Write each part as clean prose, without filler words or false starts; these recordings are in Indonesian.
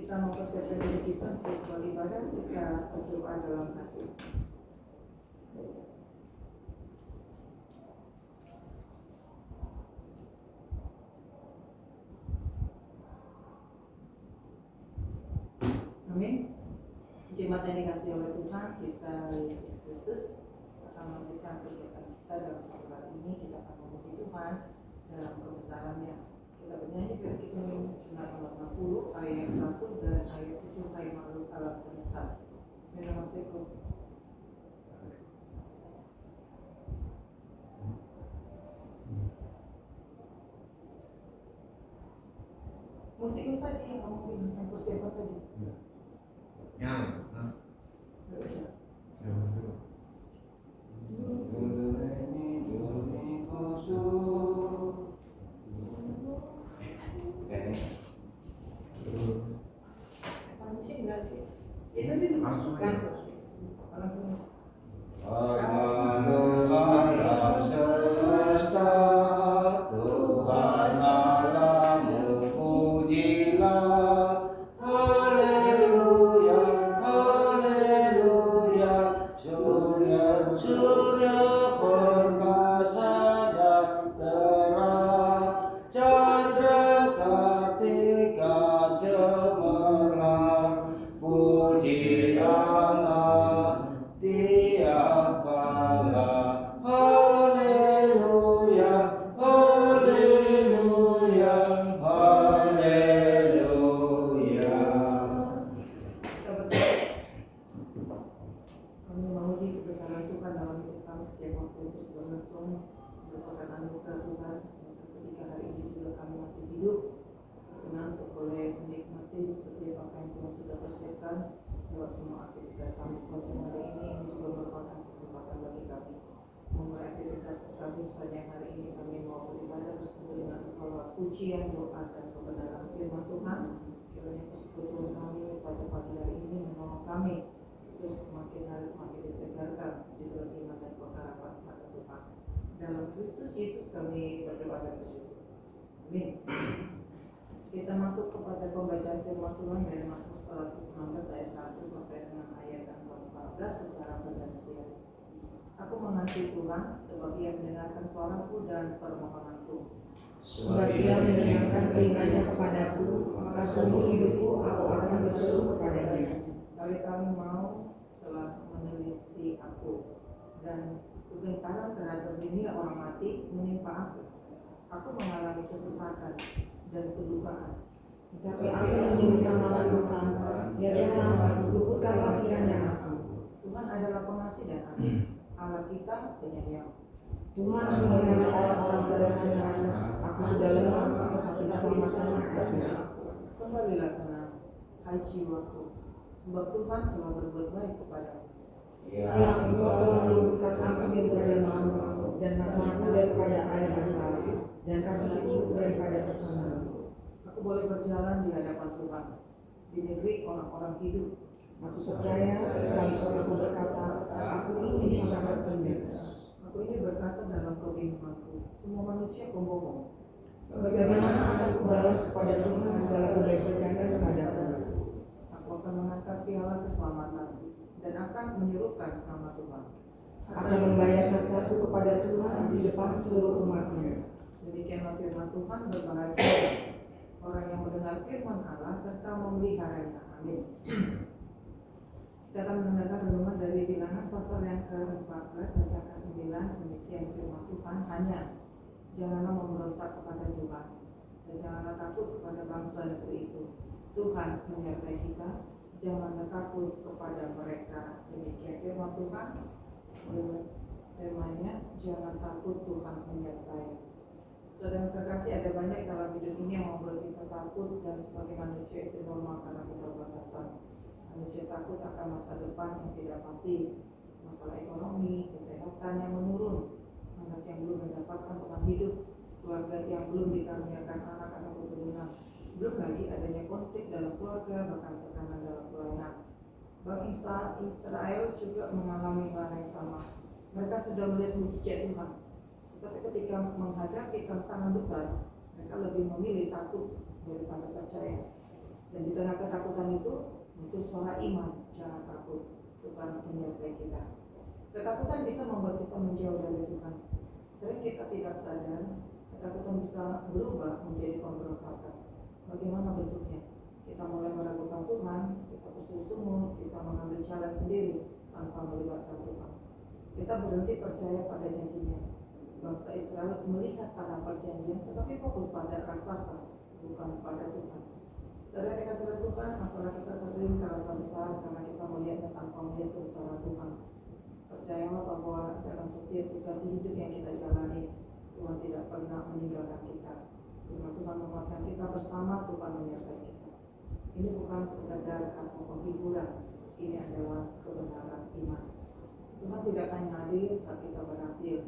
kita mempersiapkan diri kita untuk beribadah, kita berdoa dalam hati. Amin. Jemaat yang dikasihi oleh Tuhan, kita Yesus Kristus akan memberikan kegiatan kita dalam satu hari ini. Kita akan memuji Tuhan dalam kebesarannya. Kita bernyanyi firman Jurnal nomor 60 ayat 1 dan ayat 7, Hai makhluk alam semesta. Minum masihku. Musiknya tadi yang persiapan tadi. Nyala. Musik enggak sih? Itu tadi langsung. Alam semesta, Tuhan Allahmu pujilah. Haleluya, haleluya. Surya perkasa dan terang, chandra kartika cemerlang. Puji Allah tiap kala. Haleluya, haleluya, haleluya. Kami memuji kebesaran Tuhan dalam hidup kami setiap waktu terus berlangsung. Merupakan anugerah Tuhan. Ketika hari ini juga kami masih hidup, berkenan untuk boleh menikmati setiap apa yang Tuhan sudah persiapkan lewat semua aktivitas kami sepanjang hari ini. Ini juga merupakan kesempatan bagi kami memulai aktivitas kami sepanjang hari ini. Kami mau beribadah bersama dengan engkau, pujian, doa dan kebenaran firman Tuhan. Kiranya persekutuan kami pada pagi hari ini menolong kami terus semakin hari semakin disegarkan di dalam iman dan pengharapan pada Tuhan. Dalam Kristus Yesus kami berdoa dan bersyukur. Amin. Kita masuk kepada pembacaan firman Tuhan dari Mazmur 119 ayat 1 sampai dengan ayat yang ke-14 secara bergantian. Aku mengasihi Tuhan sebab Ia mendengarkan suaraku dan permohonanku. Sebab Ia mendengarkan telinganya kepadaku, maka seumur hidupku aku akan berseru kepadanya. Kali-kali mau telah meneliti aku, dan kegentaran terhadap dunia orang mati menimpa aku. Aku mengalami kesesakan dan kedukaan. Tetapi aku menyebutkan nama Tuhan, ya Tuhan, luputkanlah kiranya aku. Tuhan adalah pengasih dan adil, Allah kita penyayang. Tuhan memelihara orang-orang sederhana, aku sudah lemah, tetapi diselamatkan aku. Kembalilah tenang, hai jiwaku, sebab Tuhan telah berbuat baik kepadamu. Ya, Engkau telah meluputkan aku daripada maut, dan namaku daripada air mata, dan kakiku daripada tersambar. Aku boleh berjalan di hadapan Tuhan, di negeri orang-orang hidup. Aku percaya, sekalipun aku berkata, aku ingin sangat bertindas. Aku ini berkata dalam kebingunganku, semua manusia pembohong. Bagaimana akan kubalas kepada Tuhan segala kebajikannya kepadaku? Aku akan mengangkat piala keselamatan dan akan menyerukan nama Tuhan. Akan membayar nasihatku kepada Tuhan di depan seluruh umatnya. Demikianlah firman Tuhan, berbahagia orang yang mendengar firman Allah serta memeliharanya. Amin. Kita akan mendengarkan renungan dari Bilangan pasal yang ke-14 ayat ke-9. Demikian firman Tuhan, hanya janganlah memberontak kepada Tuhan dan janganlah takut kepada bangsa negeri itu. Tuhan menyertai kita, janganlah takut kepada mereka. Demikian firman Tuhan. Firman-Nya, jangan takut, Tuhan menyertai. Saudara kekasih, ada banyak dalam hidup ini yang membuat kita takut, dan sebagai manusia itu normal karena keterbatasan. Manusia takut akan masa depan yang tidak pasti, masalah ekonomi, kesehatan yang menurun, anak yang belum mendapatkan teman hidup, keluarga yang belum dikaruniakan anak atau keturunan, belum lagi adanya konflik dalam keluarga, bahkan tekanan dalam pelayanan. Bangsa Israel juga mengalami hal yang sama. Mereka sudah melihat mujizat Tuhan, tetapi ketika menghadapi tantangan besar, mereka lebih memilih takut daripada percaya. Dan di tengah ketakutan itu muncul suara iman, jangan takut, Tuhan menyertai kita. Ketakutan bisa membuat kita menjauh dari Tuhan. Sering kita tidak sadar, ketakutan bisa berubah menjadi pemberontakan. Bagaimana bentuknya? Kita mulai meragukan Tuhan, kita bersungut-sungut, kita mengambil jalan sendiri tanpa melibatkan Tuhan. Kita berhenti percaya pada janjinya. Bangsa Israel melihat tanah perjanjian, tetapi fokus pada raksasa, bukan pada Tuhan. Saudara dikasih Tuhan, masalah kita sering terasa besar karena kita melihatnya tanpa melihat kebesaran Tuhan. Percayalah bahwa dalam setiap situasi hidup yang kita jalani, Tuhan tidak pernah meninggalkan kita. Firman Tuhan menguatkan kita bersama, Tuhan menyertai kita. Ini bukan sekadar kata penghiburan, ini adalah kebenaran iman. Tuhan tidak hanya hadir saat kita berhasil,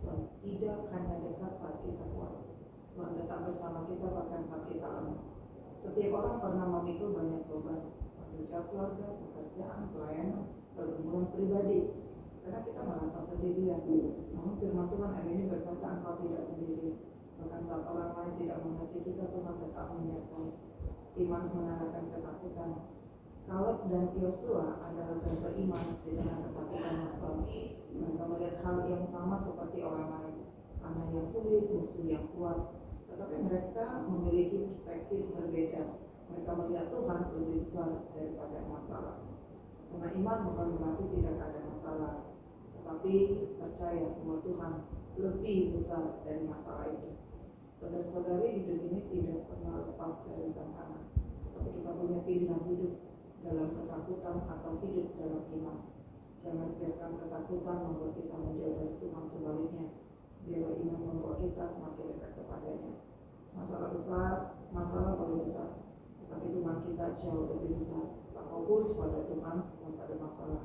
Tuhan tidak hanya dekat saat kita kuat. Tuhan tetap bersama kita bahkan saat kita lemah. Setiap orang pernah memikul banyak beban, pekerjaan keluarga, pekerjaan, pelayanan, pergumulan pribadi. Karena kita merasa sendirian. Namun firman Tuhan hari ini berkata engkau tidak sendiri. Bahkan saat orang lain tidak mengerti kita, Tuhan tetap menyertai. Iman mengalahkan ketakutan. Kaleb dan Yosua adalah contoh iman di tengah ketakutan masalah. Mereka melihat hal yang sama seperti orang lain. Tanah yang sulit, musuh yang kuat. Tetapi mereka memiliki perspektif berbeda. Mereka melihat Tuhan lebih besar daripada masalah. Karena iman bukan berarti tidak ada masalah, tetapi percaya bahwa Tuhan lebih besar dari masalah itu. Saudara-saudari, hidup ini tidak pernah lepas dari tantangan, tetapi kita punya pilihan hidup dalam ketakutan atau hidup dalam iman. Jangan biarkan ketakutan membuat kita menjauh dari Tuhan, sebaliknya biarlah iman membawa kita semakin dekat kepadanya. Masalah besar, masalah paling besar, tetapi Tuhan kita jauh lebih besar. Kita fokus pada Tuhan, bukan pada masalah.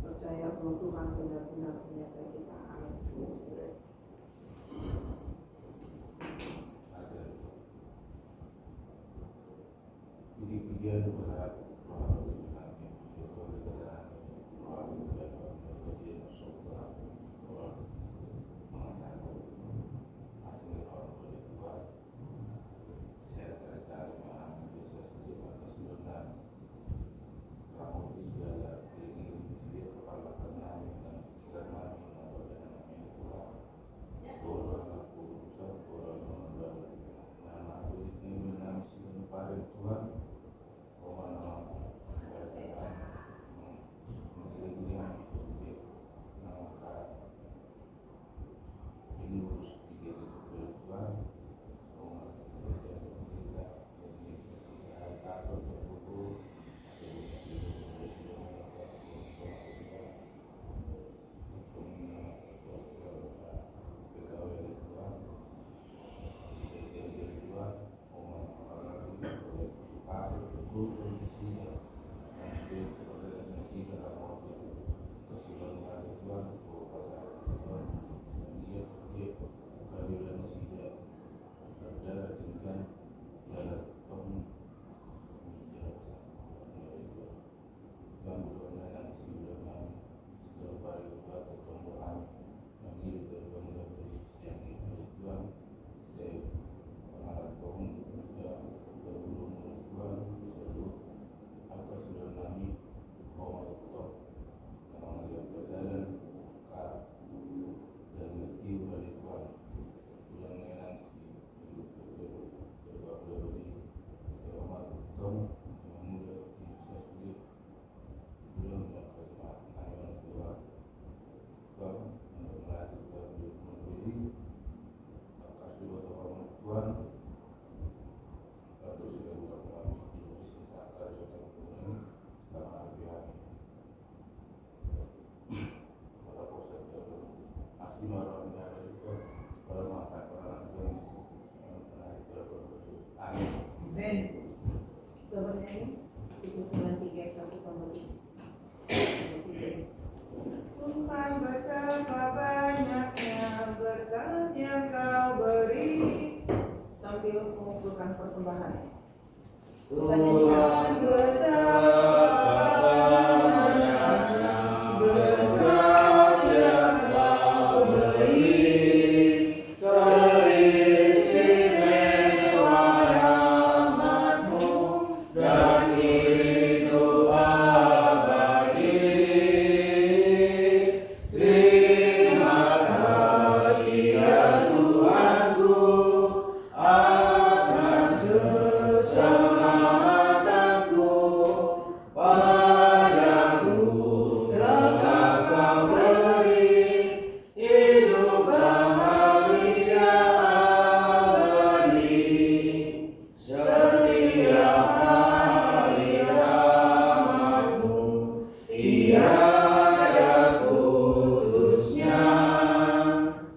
Percaya bahwa Tuhan benar-benar menyertai kita. Amin. Puji-pujian kepada Tuhan. Tuhan betapa banyaknya berkat yang Kau beri. Sambil mengumpulkan persembahan. Tuhan betapa banyaknya berkat yang Kau beri. Teristimewa rahmat-Mu dan hidup abadi. Terima kasih ya Tuhanku atas keselamatanku. Padaku telah Kau beri hidup bahagia abadi. Setiap hari rahmat-Mu tiada putusnya.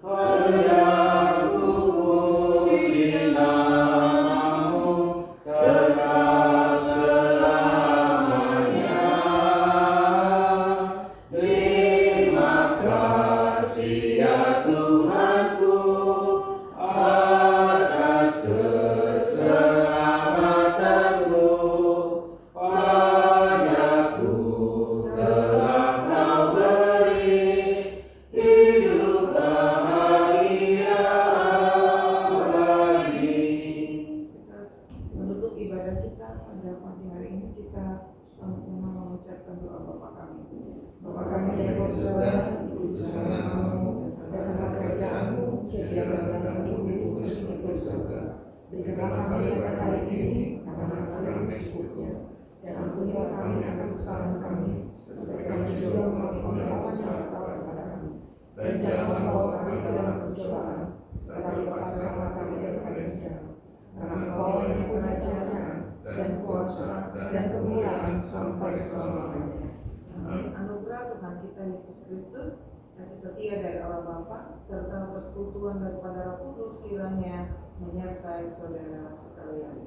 Hendak ku puji nama-Mu kekal selamanya. Terima kasih ya Tuhanku atas keselamatanku. Padaku telah Kau beri hidup bahagia abadi. Menutup ibadah kita pada pagi hari ini, kita sama-sama mengucapkan doa Bapa kami. Bapa kami yang di surga, dikuduskan namamu, datanglah kerajaan-Mu, jadilah kehendakmu di bumi seperti di surga. Berikanlah kami pada hari ini makanan kami yang secukupnya, dan ampunilah kami akan kesalahan kami, seperti kami juga mengampuni orang yang bersalah kepada kami. Dan jangan membawa kami ke dalam pencobaan, tetapi lepaskanlah kami daripada yang jahat. Karena Engkau yang punya kerajaan dan kuasa dan kemuliaan sampai selama-lamanya. Amin. Anugerah Tuhan kita Yesus Kristus, kasih setia dari Allah Bapa, serta persekutuan daripada Roh Kudus kiranya menyertai saudara sekalian.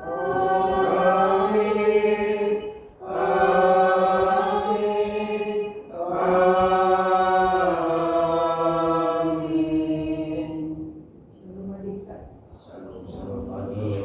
Amin. Amin. Amin. Shalom Adita. Shalom. Amin.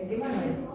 Gimana ya?